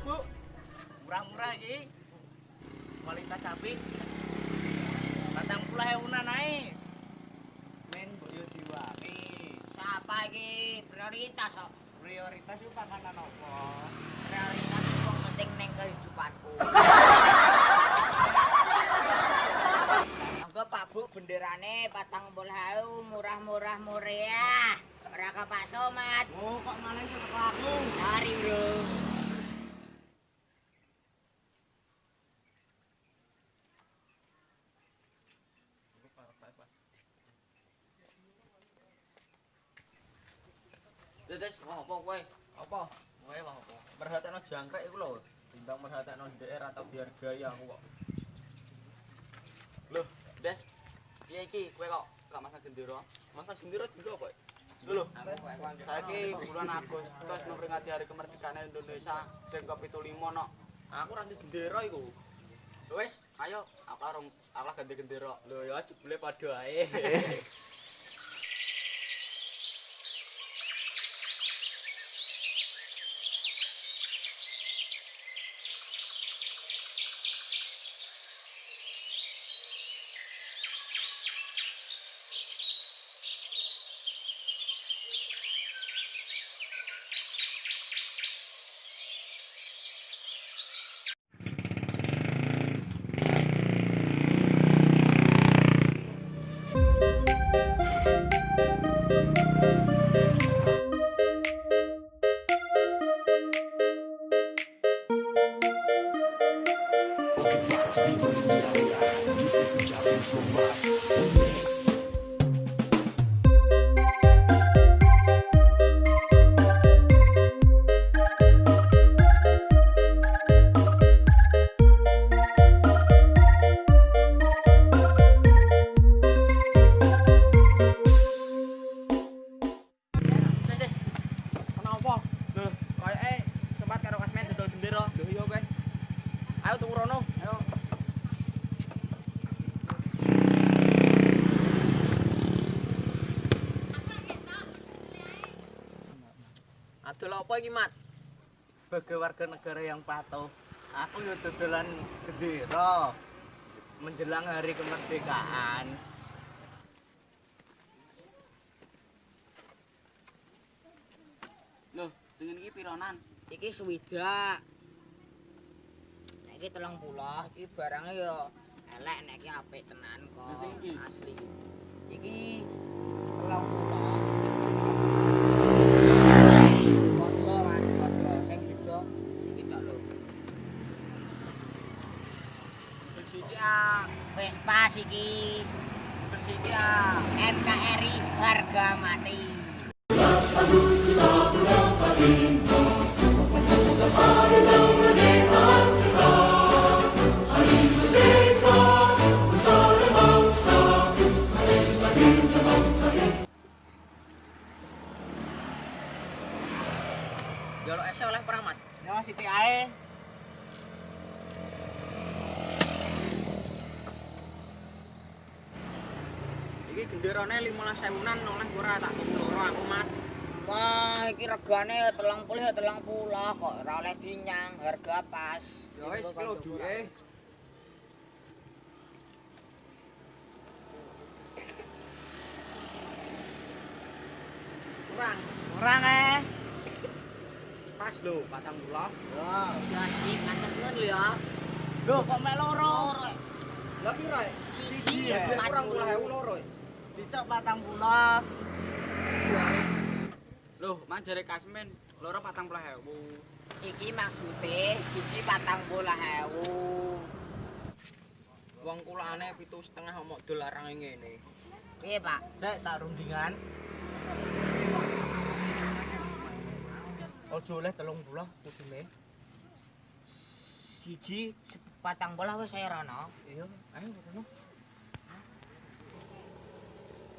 Bu. Murah-murah iki. Kualitas sapi. 40.000-an ae. Men mbok yo diwaki. Siapa iki prioritas kok? Prioritas yo panganan apa? Prioritas wong penting ning kehidupanku. Monggo Pak Bu benderane 40.000 murah-murah meriah. Ora ke Pak Somad. Oh, kok malah iso teko aku. Sorry, Bro. Des, apa kowe? Apa? Kowe apa? Merhatekno jangkrik iku lho. Timbang merhatekno DR atau dihargai aku kok. Loh, Des. Piye iki kowe kok gak masang gendera? Masang gendera juga kok. Lho, Saiki bulan Agustus memperingati hari kemerdekaan Indonesia sing ke-75 no. aku ra gendera iku. Wis, ayo aku ganti gendera. Lho ya jebule padha ae. Kenapa? Loh, kayake sempat karo kasmen dodol gendera. Lho iya kowe. Ayo tuku rono. Ayo. Adol apa iki, Mat? Sebagai warga negara yang patuh, aku yo dodolan gendera menjelang hari kemerdekaan. Loh, sing iki pironan? Iki swidak. Nek iki 30, iki barangnya ya elek nek iki apik tenan kok. Lah sing iki? Asli. Iki 30. Padha Mas, padha. Sing beda iki tok lho. Bersiki Vespa iki. bersiki NKRI harga mati. Jolo ese oleh perang, Mat. Ya sithik ae. Iki genderane 15.000-an oleh ora tak tuku loro aku, Mat. Wah, iki regane 30 ya 30 kok ora oleh dinyang, harga pas. Ya wis iki lho duwe. Kurang. Kurang Pas lho, 40. Wah, jadi kanten lho ya. Lho kok mek loro? Loro. Lah pira? Siji, ya. 40. Kurang 10.000 loro. Sicok 40. Loh, man jare kasmen loro 40.000. Iki maksude siji 40.000. Wong kulane 7,5 omok dol larang ngene. Piye, Pak? Sik tak rundingan. Ojo oleh 30 kudune. Siji 40 wis saya rono. Iya, ayo rono.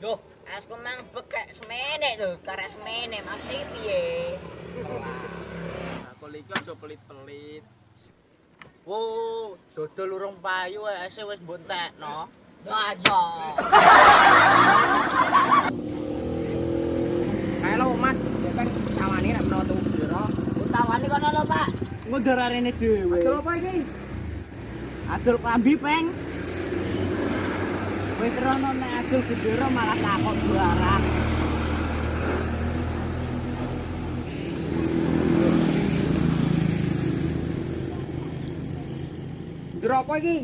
Loh, asku mang bekek semene lho, karek semene mesti piye? Aku iki aja pelit-pelit. Wo, dodol urung payu ese wis mbontekno. Lah ya. Kae lho, Mas, kan tawani nek menawa tuku biro. Utawani kono lho, Pak. Mundur arene dhewe. Adol apa iki? Adol klambi, Peng. Wis rono nek adol gendera malah takok barang. Gendera apa iki?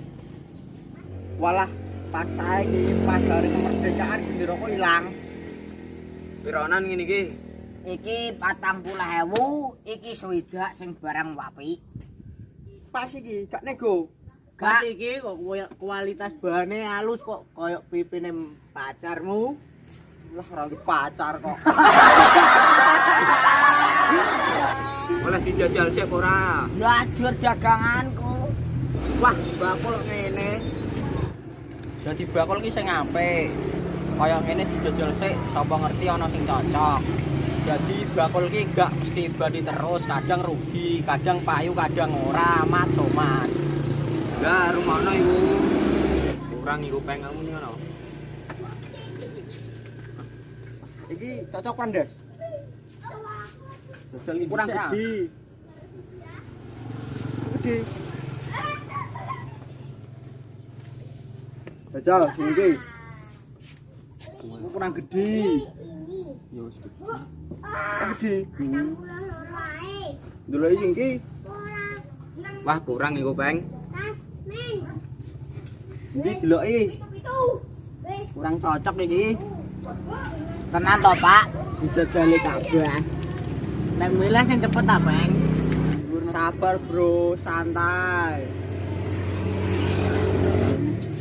Walah, pas saya iki pas hari kemerdekaan gendera kok ilang. Pironan ngene iki? Iki 40.000, iki swidak sing barang apik. Pas iki gak nego. Gas iki kok kualitas bahane halus kok koyo pipine pacarmu. Lah ora pacar kok. Oleh dijajal sik ora? Belajar daganganku. Wah, bakul ngene. Dadi bakul ki sing apik. Kaya ngene dijajal sik, sapa ngerti ana sing cocok. Jadi bakul ki gak mesti badi terus, kadang rugi, kadang payu, kadang ora, mat somat. Lah rumono iku. Kurang iku pengamu ngono. Iki cocok pandes. Jajal iki kurang gede. Gede. Jajal sing iki. Kurang gede. Ya wis gede. Gede. Delok sing iki. Wah, kurang iku, Peng. Ndi deloki? Kurang cocok iki. Tenan to, Pak? Dijajali kabeh. Nek milih sing cepet ta, Peng? Sabar, Bro, santai.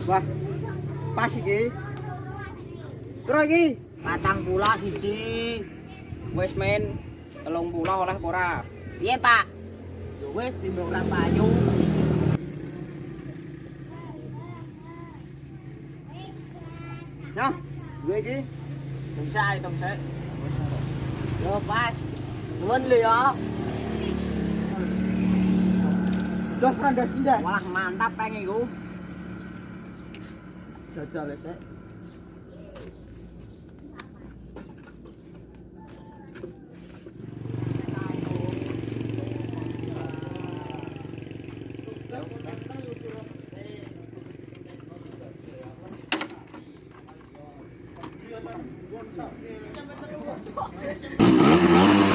Wah, pas iki. Piro iki? 40 siji. Wis men 30 oleh apa ora? Piye, Pak? Ya wis timbang ora payu. Nah, gue iki Bisa hitung sik. Yo, pas. Nuwun lho ya. jos randas ndak. Malah mantap Peng iku. Jajal sik. Thank you.